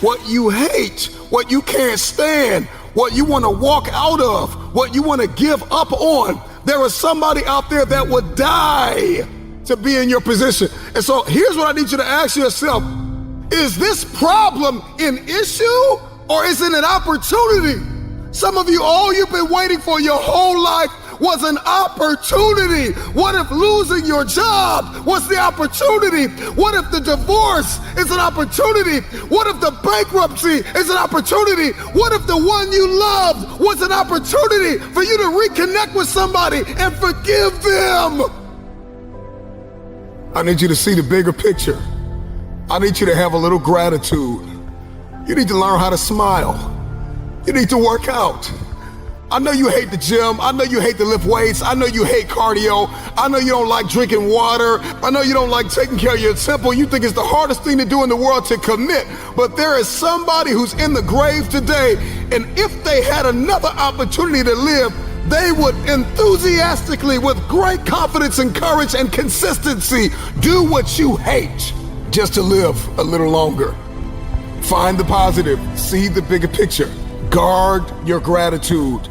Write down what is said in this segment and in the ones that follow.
what you hate, what you can't stand, what you want to walk out of, what you want to give up on. There is somebody out there that would die to be in your position. And so here's what I need you to ask yourself. Is this problem an issue or is it an opportunity? Some of you, all you've been waiting for your whole life was an opportunity. What if losing your job was the opportunity? What if the divorce is an opportunity? What if the bankruptcy is an opportunity? What if the one you loved was an opportunity for you to reconnect with somebody and forgive them? I need you to see the bigger picture. I need you to have a little gratitude. You need to learn how to smile. You need to work out. I know you hate the gym. I know you hate to lift weights. I know you hate cardio. I know you don't like drinking water. I know you don't like taking care of your temple. You think it's the hardest thing to do in the world to commit. But there is somebody who's in the grave today, and if they had another opportunity to live, they would enthusiastically, with great confidence and courage and consistency, do what you hate just to live a little longer. Find the positive. See the bigger picture. Guard your gratitude.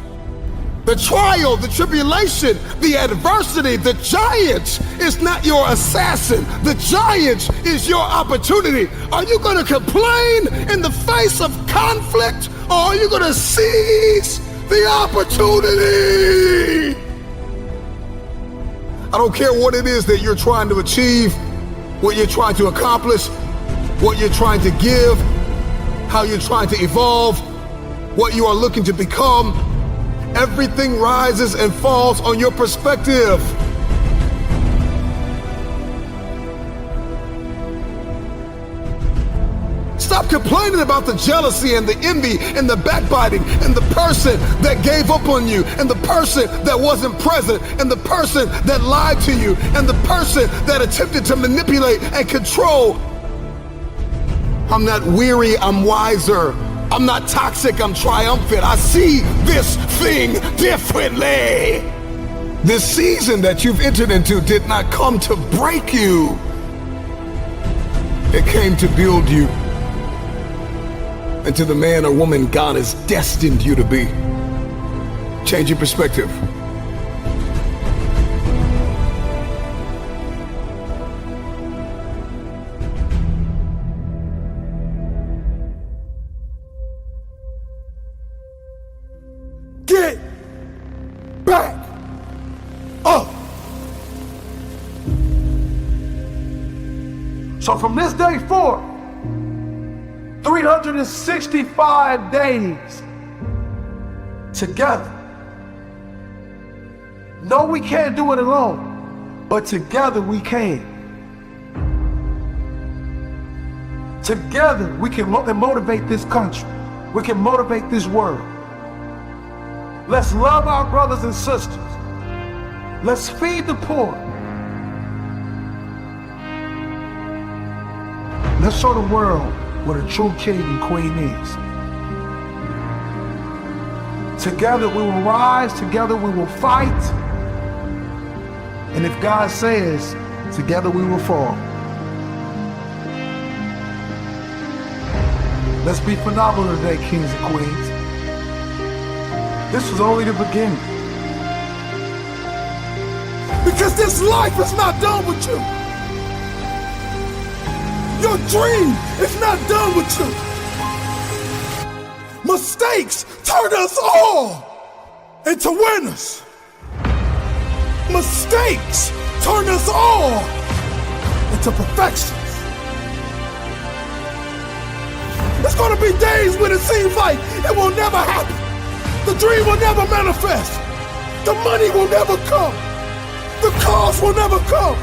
The trial, the tribulation, the adversity, the giant is not your assassin. The giant is your opportunity. Are you going to complain in the face of conflict, or are you going to seize the opportunity? I don't care what it is that you're trying to achieve, what you're trying to accomplish, what you're trying to give, how you're trying to evolve, what you are looking to become. Everything rises and falls on your perspective. Stop complaining about the jealousy and the envy and the backbiting and the person that gave up on you and the person that wasn't present and the person that lied to you and the person that attempted to manipulate and control. I'm not weary, I'm wiser. I'm not toxic, I'm triumphant. I see this thing differently. This season that you've entered into did not come to break you. It came to build you into the man or woman God has destined you to be. Change your perspective. Get back up. So from this day forward, 365 days together. No, we can't do it alone, but together we can. Together we can motivate this country. We can motivate this world. Let's love our brothers and sisters. Let's feed the poor. Let's show the world what a true king and queen is. Together we will rise, together we will fight. And if God says, together we will fall. Let's be phenomenal today, kings and queens. This is only the beginning. Because this life is not done with you. Your dream is not done with you. Mistakes turn us all into winners. Mistakes turn us all into perfections. There's gonna be days when it seems like it will never happen. The dream will never manifest. The money will never come. The cars will never come.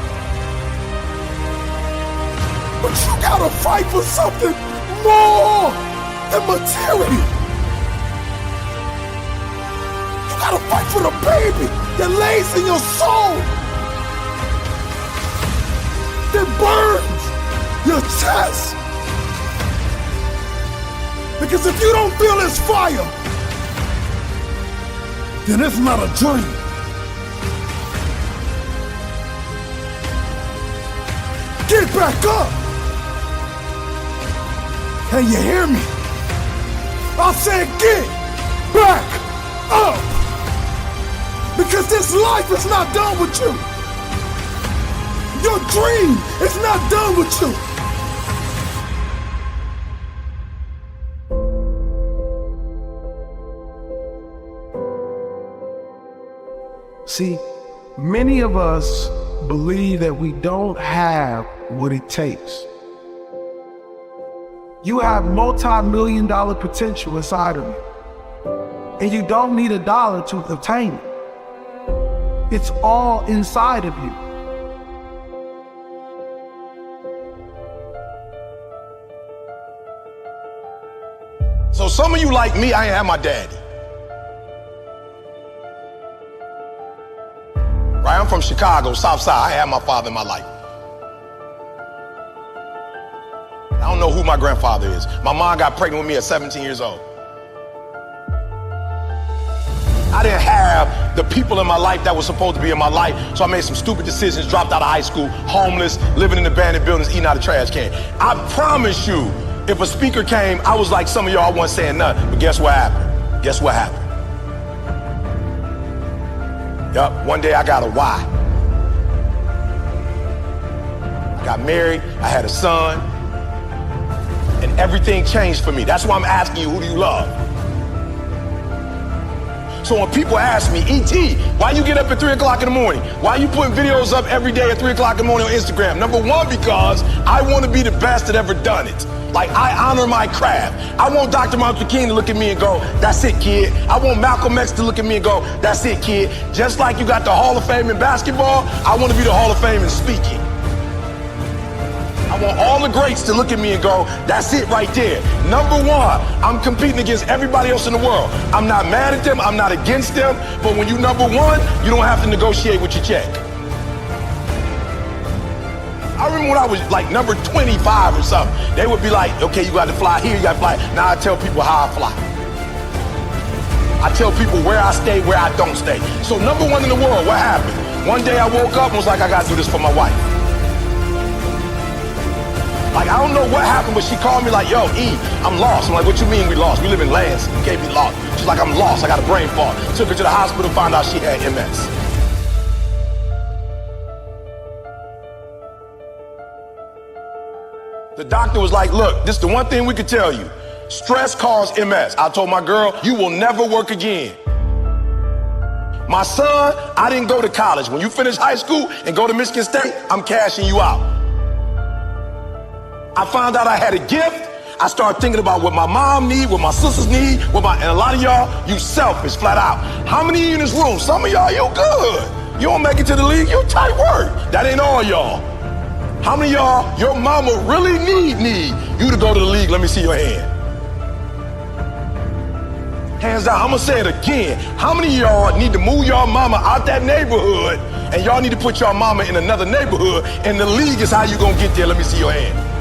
But you gotta fight for something more than material. You gotta fight for the baby that lays in your soul, that burns your chest. Because if you don't feel this fire, then it's not a dream. Get back up Can you hear me? I said get back up! Because this life is not done with you. Your dream is not done with you. See, many of us believe that we don't have what it takes. You have multi-million-dollar potential inside of you, and you don't need a dollar to obtain it. It's all inside of you. So some of you like me, I ain't have my daddy. Right, I'm from Chicago, South Side. I ain't had my father in my life. I don't know who my grandfather is. My mom got pregnant with me at 17 years old. I didn't have the people in my life that were supposed to be in my life, so I made some stupid decisions, dropped out of high school, homeless, living in abandoned buildings, eating out of trash can. I promise you, if a speaker came, I was like some of y'all, I wasn't saying nothing, but guess what happened? Guess what happened? Yup, one day I got a why. I got married, I had a son, and everything changed for me. That's why I'm asking you, who do you love? So when people ask me, E.T., why you get up at 3 o'clock in the morning? Why you putting videos up every day at 3 o'clock in the morning on Instagram? Number one, because I want to be the best that ever done it. Like, I honor my craft. I want Dr. Martin Luther King to look at me and go, that's it, kid. I want Malcolm X to look at me and go, that's it, kid. Just like you got the Hall of Fame in basketball, I want to be the Hall of Fame in speaking. I want all the greats to look at me and go, that's it right there. Number one, I'm competing against everybody else in the world. I'm not mad at them, I'm not against them, but when you number one, you don't have to negotiate with your check. I remember when I was like number 25 or something, they would be like, okay, you got to fly here, you got to fly. Now I tell people how I fly. I tell people where I stay, where I don't stay. So number one in the world, what happened? One day I woke up and was like, I got to do this for my wife. Like, I don't know what happened, but she called me like, yo, E, I'm lost. I'm like, what you mean we lost? We live in Lansing. You can't be lost. She's like, I'm lost. I got a brain fog. Took her to the hospital, found out she had MS. The doctor was like, look, this is the one thing we could tell you. Stress caused MS. I told my girl, you will never work again. My son, I didn't go to college. When you finish high school and go to Michigan State, I'm cashing you out. I found out I had a gift. I started thinking about what my mom need, what my sisters need, and a lot of y'all, you selfish, flat out. How many of you in this room? Some of y'all, you good. You don't make it to the league, you tight work. That ain't all y'all. How many of y'all, your mama really need you to go to the league? Let me see your hand. Hands down, I'm gonna say it again. How many of y'all need to move your mama out that neighborhood and y'all need to put your mama in another neighborhood and the league is how you gonna get there? Let me see your hand.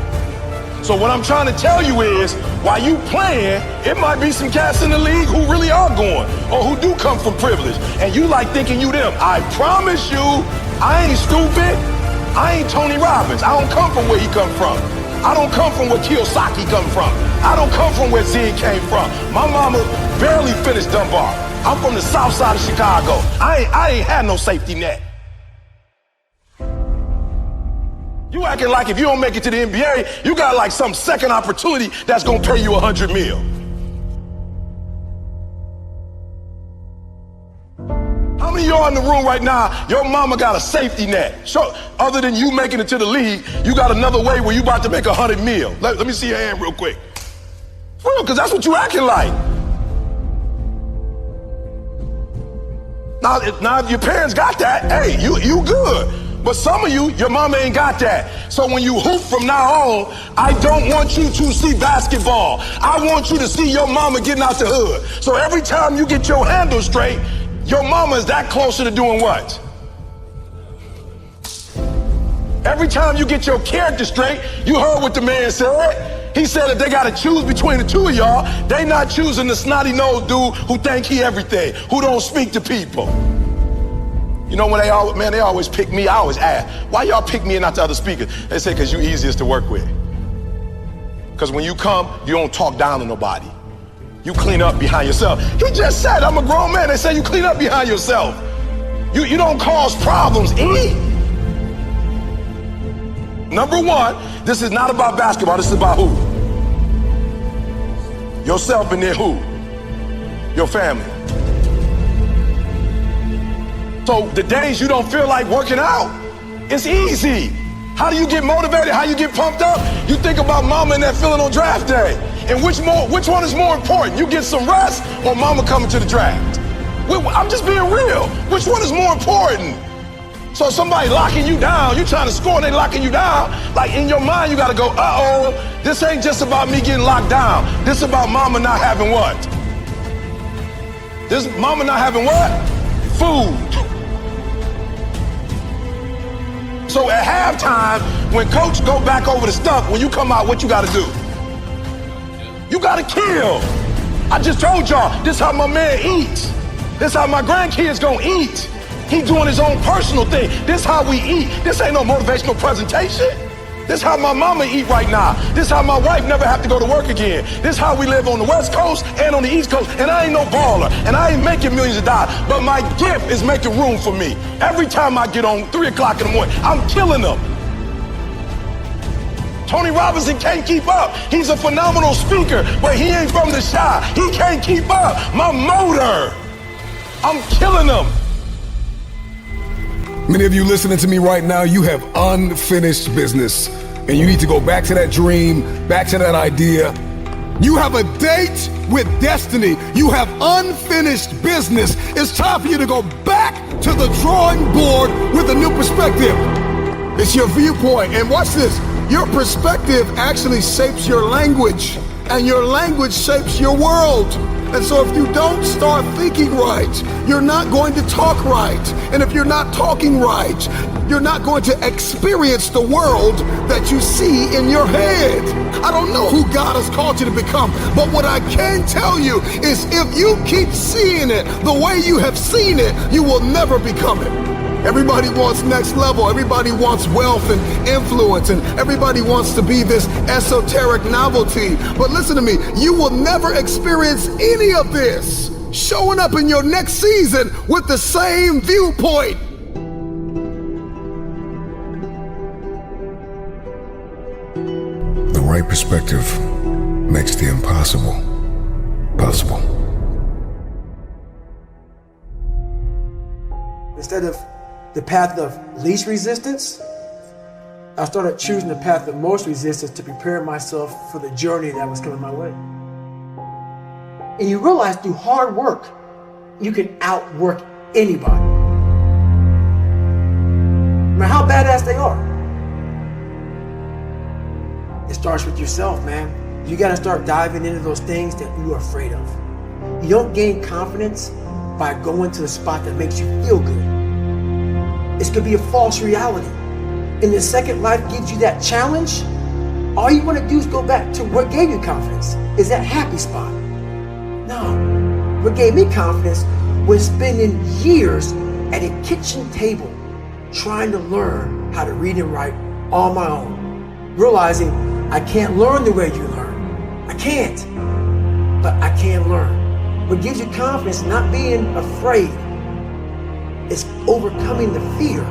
So what I'm trying to tell you is, while you playing, it might be some cats in the league who really are going, or who do come from privilege, and you like thinking you them. I promise you, I ain't stupid. I ain't Tony Robbins. I don't come from where he come from. I don't come from where Kiyosaki come from. I don't come from where Zig came from. My mama barely finished Dunbar. I'm from the south side of Chicago. I ain't had no safety net. You acting like if you don't make it to the NBA, you got like some second opportunity that's gonna pay you $100 million. How many of y'all in the room right now, your mama got a safety net? So, other than you making it to the league, you got another way where you about to make $100 million. Let me see your hand real quick. For real, because that's what you acting like. Now if your parents got that, hey, you good. But some of you, your mama ain't got that. So when you hoop from now on, I don't want you to see basketball. I want you to see your mama getting out the hood. So every time you get your handle straight, your mama is that closer to doing what? Every time you get your character straight, you heard what the man said. He said that they got to choose between the two of y'all. They not choosing the snotty-nosed dude who think he everything, who don't speak to people. You know, when they always pick me, I always ask, why y'all pick me and not the other speakers? They say, because you easiest to work with. Because when you come, you don't talk down to nobody. You clean up behind yourself. He just said, I'm a grown man. They say you clean up behind yourself. You don't cause problems, E. Number one, this is not about basketball. This is about who? Yourself, and then who? Your family. So the days you don't feel like working out, it's easy. How do you get motivated? How you get pumped up? You think about mama and that feeling on draft day. And which one is more important? You get some rest or mama coming to the draft? I'm just being real. Which one is more important? So somebody locking you down, you trying to score and they locking you down, like in your mind you gotta go, uh-oh, this ain't just about me getting locked down. This is about mama not having what? This mama not having what? Food. So at halftime, when coach go back over the stuff, when you come out, what you gotta do? You gotta kill. I just told y'all, this how my man eats. This how my grandkids gonna eat. He doing his own personal thing. This how we eat. This ain't no motivational presentation. This how my mama eat right now. This how my wife never have to go to work again. This how we live on the West Coast and on the East Coast. And I ain't no baller. And I ain't making millions of dollars. But my gift is making room for me. Every time I get on 3 o'clock in the morning, I'm killing them. Tony Robinson can't keep up. He's a phenomenal speaker, but he ain't from the Chi. He can't keep up. My motor. I'm killing them. Many of you listening to me right now, you have unfinished business. And you need to go back to that dream, back to that idea. You have a date with destiny. You have unfinished business. It's time for you to go back to the drawing board with a new perspective. It's your viewpoint. And watch this. Your perspective actually shapes your language, and your language shapes your world. And so if you don't start thinking right, you're not going to talk right. And if you're not talking right, you're not going to experience the world that you see in your head. I don't know who God has called you to become, but what I can tell you is if you keep seeing it the way you have seen it, you will never become it. Everybody wants next level. Everybody wants wealth and influence, and everybody wants to be this esoteric novelty. But listen to me, you will never experience any of this showing up in your next season with the same viewpoint. The right perspective makes the impossible possible. Instead of the path of least resistance, I started choosing the path of most resistance to prepare myself for the journey that was coming my way. And you realize through hard work, you can outwork anybody. No matter how badass they are. It starts with yourself, man. You gotta start diving into those things that you are afraid of. You don't gain confidence by going to the spot that makes you feel good. It could be a false reality. And the second life gives you that challenge, all you want to do is go back to what gave you confidence. Is that happy spot? No. What gave me confidence was spending years at a kitchen table trying to learn how to read and write on my own. Realizing I can't learn the way you learn. I can't. But I can learn. What gives you confidence is not being afraid. It's overcoming the fear.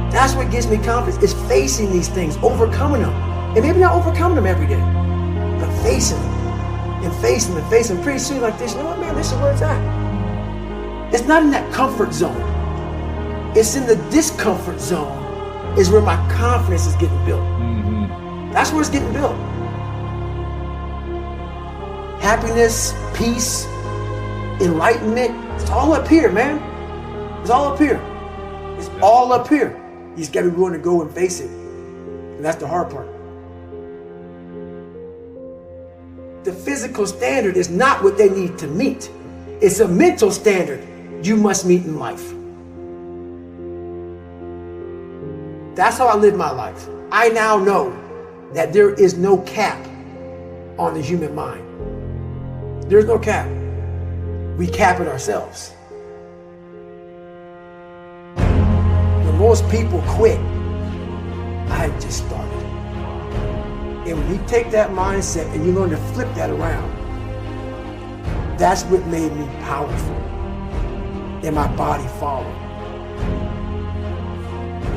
That's what gives me confidence, is facing these things, overcoming them. And maybe not overcoming them every day, but facing them and facing them and facing them. Pretty soon like this, you know what, man, this is where it's at. It's not in that comfort zone. It's in the discomfort zone is where my confidence is getting built. That's where it's getting built. Happiness, peace, enlightenment, it's all up here, man. It's all up here. It's all up here. You just gotta be willing to go and face it. And that's the hard part. The physical standard is not what they need to meet. It's a mental standard you must meet in life. That's how I live my life. I now know that there is no cap on the human mind. There's no cap. We cap it ourselves. When most people quit, I had just started. And when you take that mindset and you learn to flip that around, that's what made me powerful. And my body followed.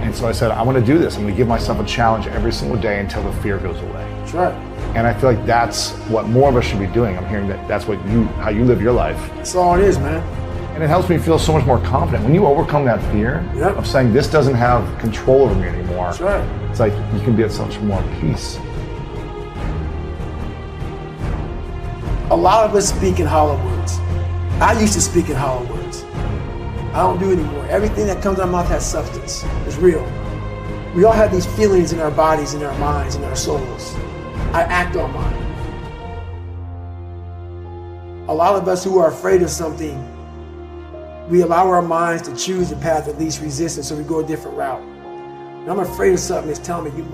And so I said, I want to do this. I'm going to give myself a challenge every single day until the fear goes away. That's right. And I feel like that's what more of us should be doing. I'm hearing that that's how you live your life. That's all it is, man. And it helps me feel so much more confident. When you overcome that fear of saying this doesn't have control over me anymore, that's right. It's like you can be at such more peace. A lot of us speak in hollow words. I used to speak in hollow words. I don't do it anymore. Everything that comes out of my mouth has substance. It's real. We all have these feelings in our bodies, in our minds, in our souls. I act on mine. A lot of us who are afraid of something, we allow our minds to choose the path of least resistance, so we go a different route. When I'm afraid of something, it's telling me you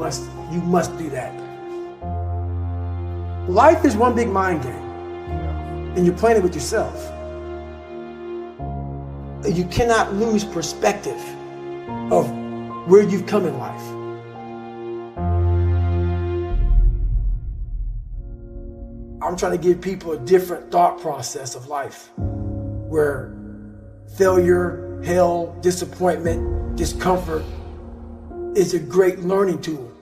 must do that. Life is one big mind game, and you're playing it with yourself. You cannot lose perspective of where you've come in life. I'm trying to give people a different thought process of life, where failure, hell, disappointment, discomfort is a great learning tool.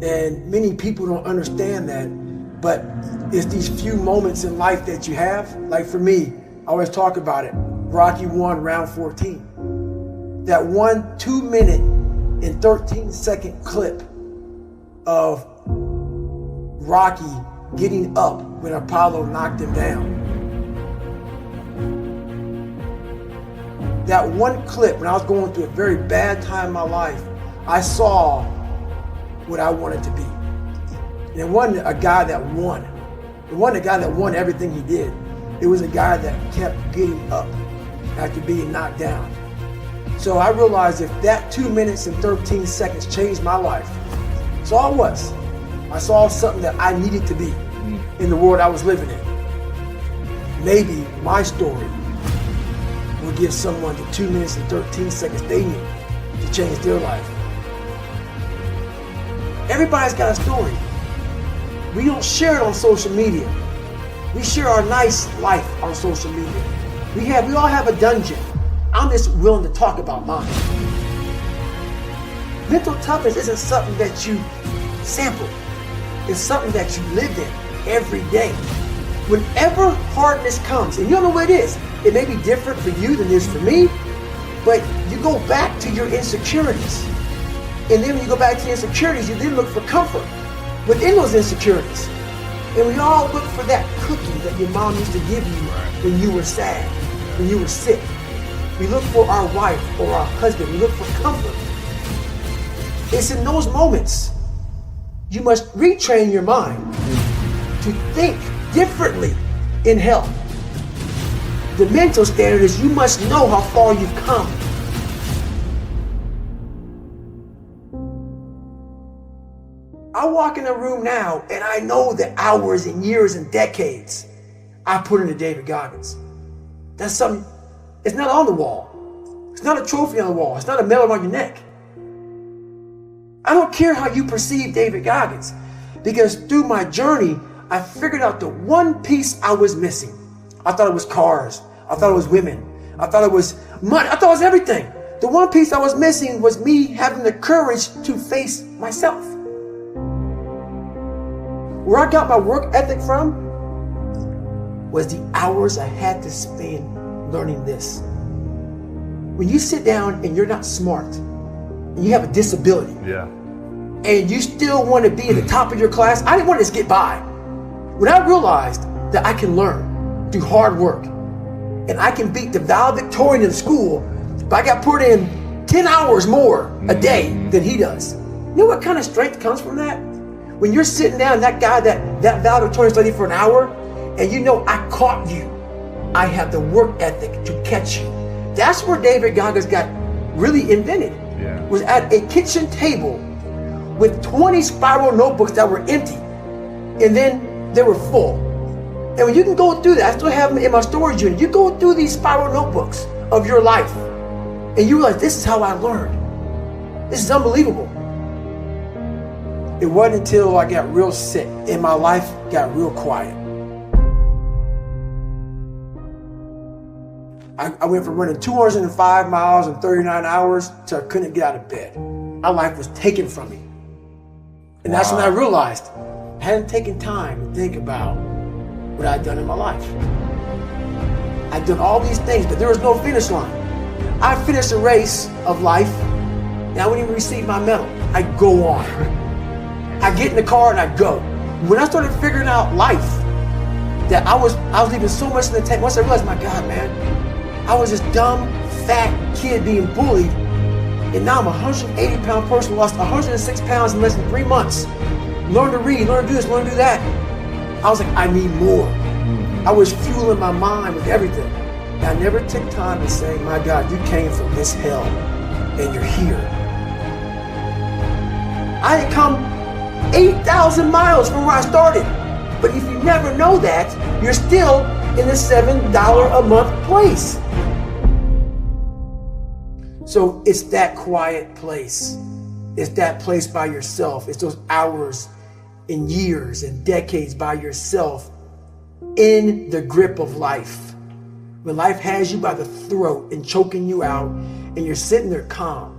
And many people don't understand that, but it's these few moments in life that you have. Like for me, I always talk about it. Rocky 1, round 14. That 2-minute and 13-second clip of Rocky getting up when Apollo knocked him down. That one clip, when I was going through a very bad time in my life, I saw what I wanted to be. And it wasn't a guy that won. It wasn't a guy that won everything he did. It was a guy that kept getting up after being knocked down. So I realized if that 2 minutes and 13 seconds changed my life, that's all it was. I saw something that I needed to be in the world I was living in. Maybe my story will give someone the 2 minutes and 13 seconds they need to change their life. Everybody's got a story. We don't share it on social media. We share our nice life on social media. We all have a dungeon. I'm just willing to talk about mine. Mental toughness isn't something that you sample. It's something that you live in every day. Whenever hardness comes, and you don't know what it is, it may be different for you than it is for me, but you go back to your insecurities. And then when you go back to your insecurities, you then look for comfort within those insecurities. And we all look for that cookie that your mom used to give you when you were sad, when you were sick. We look for our wife or our husband. We look for comfort. It's in those moments you must retrain your mind to think differently in health. The mental standard is you must know how far you've come. I walk in a room now and I know the hours and years and decades I put into David Goggins. That's something, it's not on the wall. It's not a trophy on the wall. It's not a medal around your neck. I don't care how you perceive David Goggins, because through my journey, I figured out the one piece I was missing. I thought it was cars. I thought it was women. I thought it was money. I thought it was everything. The one piece I was missing was me having the courage to face myself. Where I got my work ethic from was the hours I had to spend learning this. When you sit down and you're not smart, and you have a disability, and you still want to be at the top of your class, I didn't want to just get by. When I realized that I can learn through hard work, and I can beat the valedictorian in school, but I got put in 10 hours more a day than he does. You know what kind of strength comes from that? When you're sitting down, that guy that valedictorian studied for an hour, and you know I caught you. I have the work ethic to catch you. That's where David Goggins got really invented. Was at a kitchen table with 20 spiral notebooks that were empty, and then they were full. And when you can go through that, I still have them in my storage unit. You go through these spiral notebooks of your life, and you realize this is how I learned. This is unbelievable. It wasn't until I got real sick and my life got real quiet. I went from running 205 miles in 39 hours to I couldn't get out of bed. My life was taken from me. And that's when I realized I hadn't taken time to think about what I'd done in my life. I'd done all these things, but there was no finish line. I finished a race of life, and I wouldn't even receive my medal. I go on. I get in the car and I go. When I started figuring out life, that I was leaving so much in the tank. Once I realized, my God, man, I was this dumb, fat kid being bullied, and now I'm a 180-pound person who lost 106 pounds in less than 3 months. Learn to read, learn to do this, learn to do that. I was like, I need more. I was fueling my mind with everything. And I never took time to say, my God, you came from this hell, and you're here. I had come 8,000 miles from where I started. But if you never know that, you're still in the $7 a month place. So it's that quiet place. It's that place by yourself. It's those hours and years and decades by yourself in the grip of life. When life has you by the throat and choking you out, and you're sitting there calm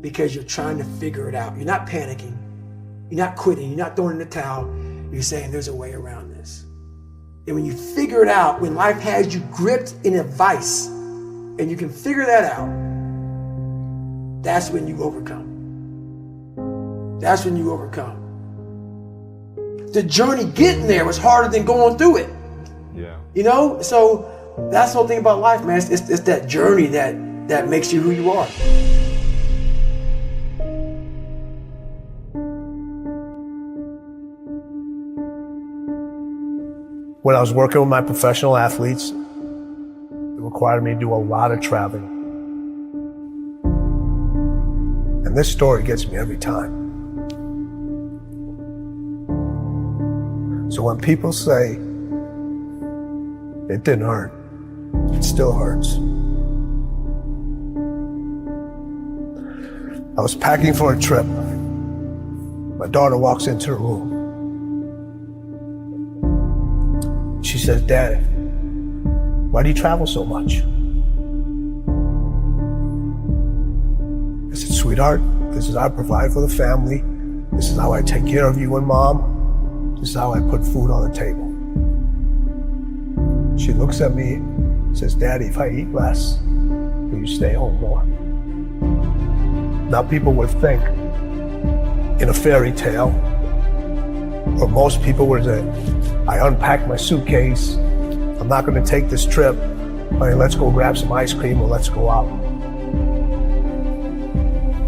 because you're trying to figure it out. You're not panicking. You're not quitting. You're not throwing in the towel. You're saying there's a way around this. And when you figure it out, when life has you gripped in a vice, and you can figure that out, that's when you overcome. That's when you overcome. The journey getting there was harder than going through it. Yeah. You know? So that's the whole thing about life, man. It's that journey that makes you who you are. When I was working with my professional athletes, it required me to do a lot of traveling. And this story gets me every time. So when people say it didn't hurt, it still hurts. I was packing for a trip. My daughter walks into the room. She says, "Dad, why do you travel so much?" I said, "Sweetheart, this is how I provide for the family. This is how I take care of you and Mom. This is how I put food on the table." She looks at me and says, "Daddy, if I eat less, will you stay home more?" Now people would think in a fairy tale, or most people would say, I unpacked my suitcase, I'm not gonna take this trip, honey, let's go grab some ice cream or let's go out.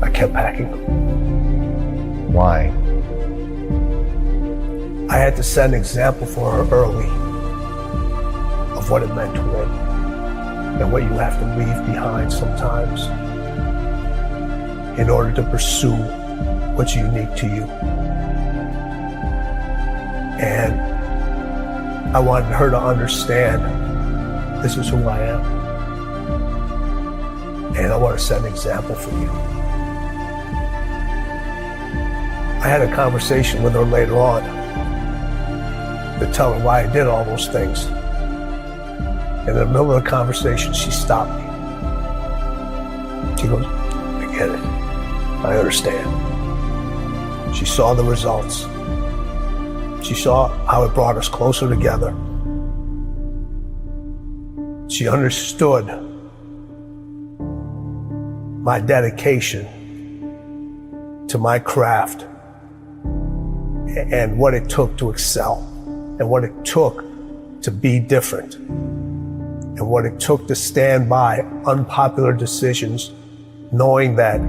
I kept packing. Why? I had to set an example for her early of what it meant to win and what you have to leave behind sometimes in order to pursue what's unique to you. And I wanted her to understand this is who I am. And I want to set an example for you. I had a conversation with her later on to tell her why I did all those things. In the middle of the conversation, she stopped me. She goes, I get it. I understand. She saw the results. She saw how it brought us closer together. She understood my dedication to my craft and what it took to excel and what it took to be different and what it took to stand by unpopular decisions, knowing that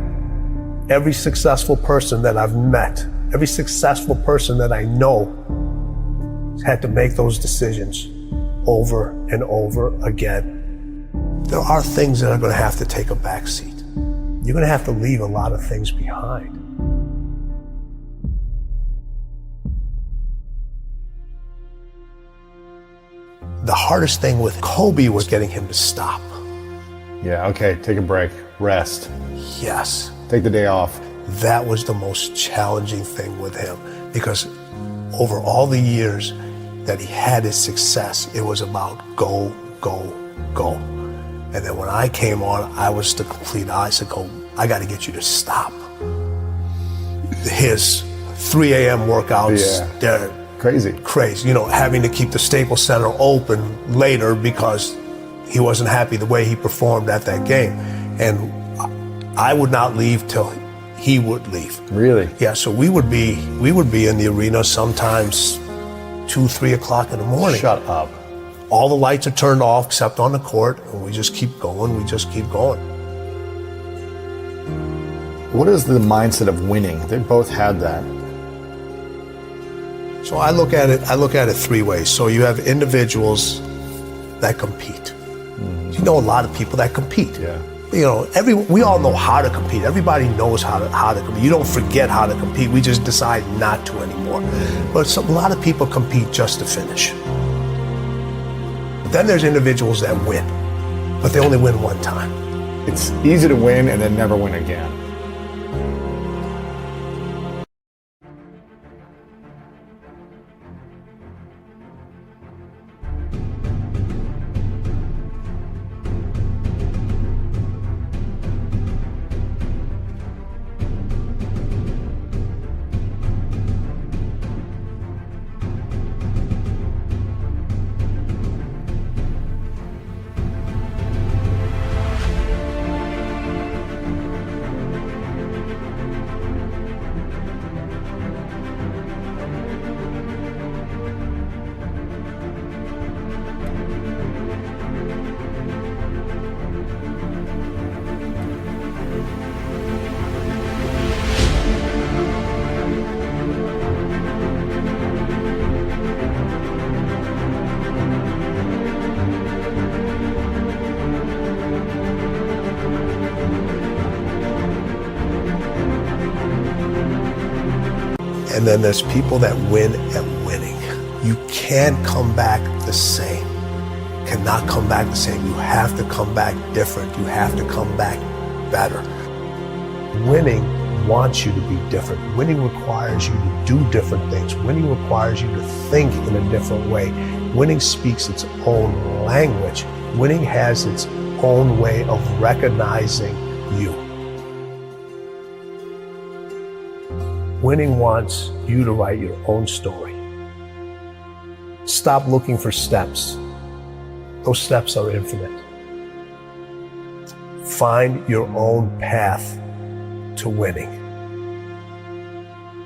every successful person that I've met, every successful person that I know had to make those decisions over and over again. There are things that are going to have to take a back seat. You're going to have to leave a lot of things behind. The hardest thing with Kobe was getting him to stop. Yeah, okay, take a break, rest. Yes. Take the day off. that was the most challenging thing with him, because over all the years that he had his success, it was about go, go, go. And then when I came on, I was the complete icicle. I got to get you to stop. His 3 a.m. workouts, they're crazy. You know, having to keep the Staples Center open later because he wasn't happy the way he performed at that game. And I would not leave till he would leave. Really? Yeah, so we would be in the arena sometimes 2, 3 o'clock in the morning. Shut up. All the lights are turned off except on the court, and we just keep going, What is the mindset of winning? They both had that. So I look at it 3 ways. So you have individuals that compete. Mm-hmm. You know a lot of people that compete. Yeah. You know, we all know how to compete. Everybody knows how to compete. You don't forget how to compete. We just decide not to anymore. But a lot of people compete just to finish. But then there's individuals that win, but they only win one time. It's easy to win and then never win again. And then there's people that win at winning. You can't come back the same. Cannot come back the same. You have to come back different. You have to come back better. Winning wants you to be different. Winning requires you to do different things. Winning requires you to think in a different way. Winning speaks its own language. Winning has its own way of recognizing you. Winning wants you to write your own story. Stop looking for steps. Those steps are infinite. Find your own path to winning.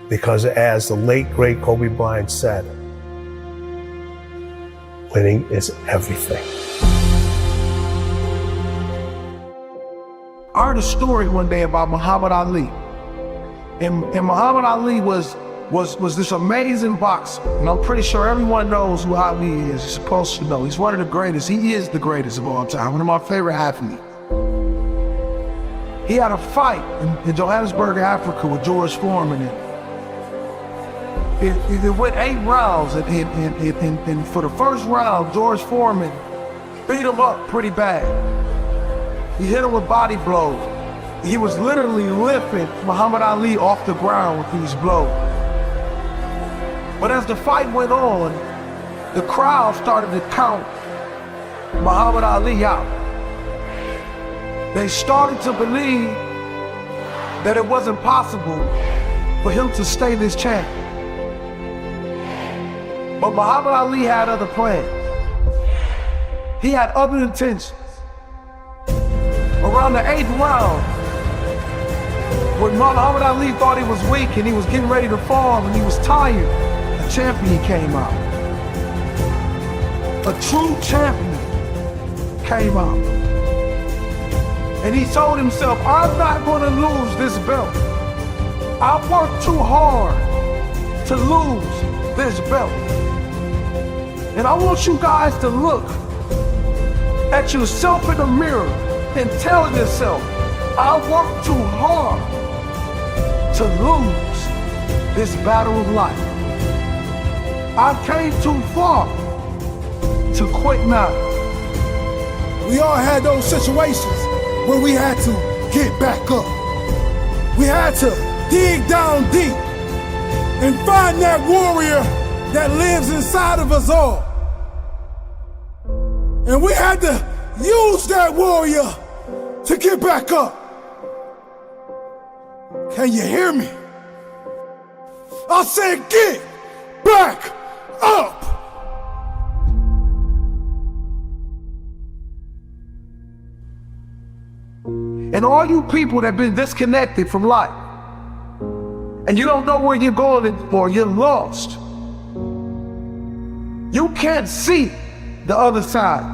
Because as the late, great Kobe Bryant said, winning is everything. I heard a story one day about Muhammad Ali. And Muhammad Ali was this amazing boxer. And I'm pretty sure everyone knows who Ali is. You're supposed to know. He's one of the greatest. He is the greatest of all time. One of my favorite athletes. He had a fight in Johannesburg, Africa with George Foreman. It went 8 rounds. And for the first round, George Foreman beat him up pretty bad. He hit him with body blows. He was literally lifting Muhammad Ali off the ground with these blows. But as the fight went on, the crowd started to count Muhammad Ali out. They started to believe that it wasn't possible for him to stay this champion. But Muhammad Ali had other plans. He had other intentions. Around the 8th round, when Muhammad Ali thought he was weak and he was getting ready to fall and he was tired, a champion came out. A true champion came out. And he told himself, I'm not going to lose this belt. I worked too hard to lose this belt. And I want you guys to look at yourself in the mirror and tell yourself, I worked too hard to lose this battle of life. I came too far to quit now. We all had those situations where we had to get back up. we had to dig down deep and find that warrior that lives inside of us all. And we had to use that warrior to get back up. Can you hear me? I said get back up. And all you people that have been disconnected from life, and you don't know where you're going anymore, you're lost. You can't see the other side.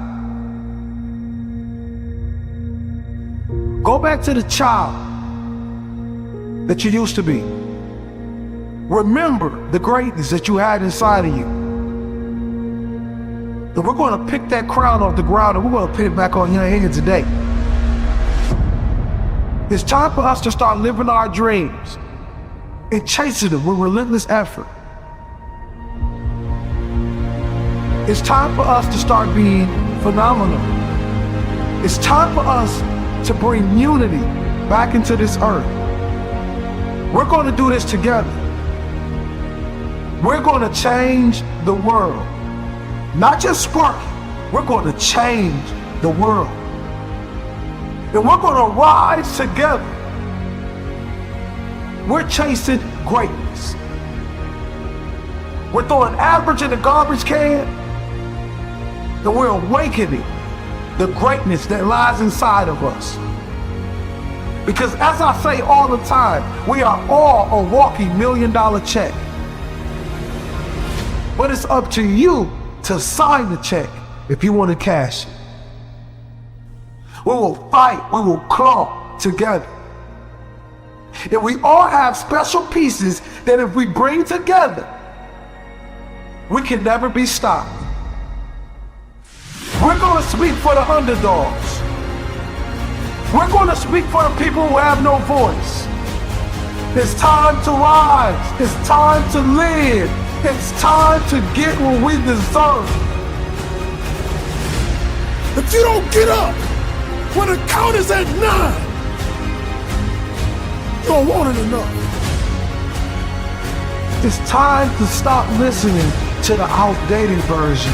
Go back to the child that you used to be. Remember the greatness that you had inside of you. And we're going to pick that crown off the ground and we're going to put it back on your head today. It's time for us to start living our dreams and chasing them with relentless effort. It's time for us to start being phenomenal. It's time for us to bring unity back into this earth. We're going to do this together. We're going to change the world. Not just Sparky, we're going to change the world. And we're going to rise together. We're chasing greatness. We're throwing average in the garbage can, and we're awakening the greatness that lies inside of us. Because as I say all the time, we are all a walking $1 million check. But it's up to you to sign the check if you want to cash it. We will fight, we will claw together. And we all have special pieces that if we bring together, we can never be stopped. We're going to speak for the underdogs. We're going to speak for the people who have no voice. It's time to rise. It's time to live. It's time to get what we deserve. If you don't get up when the count is at 9, you don't want it enough. It's time to stop listening to the outdated version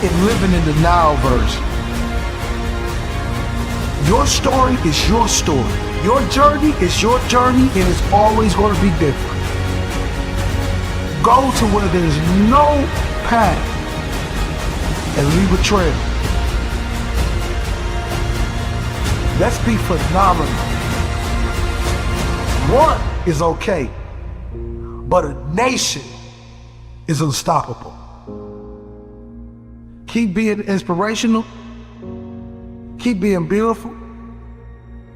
and living in the now version. Your story is your story. Your journey is your journey, and it's always going to be different. Go to where there's no path and leave a trail. Let's be phenomenal. One is okay, but a nation is unstoppable. Keep being inspirational. Keep being beautiful.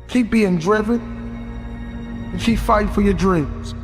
Keep being driven. And keep fighting for your dreams.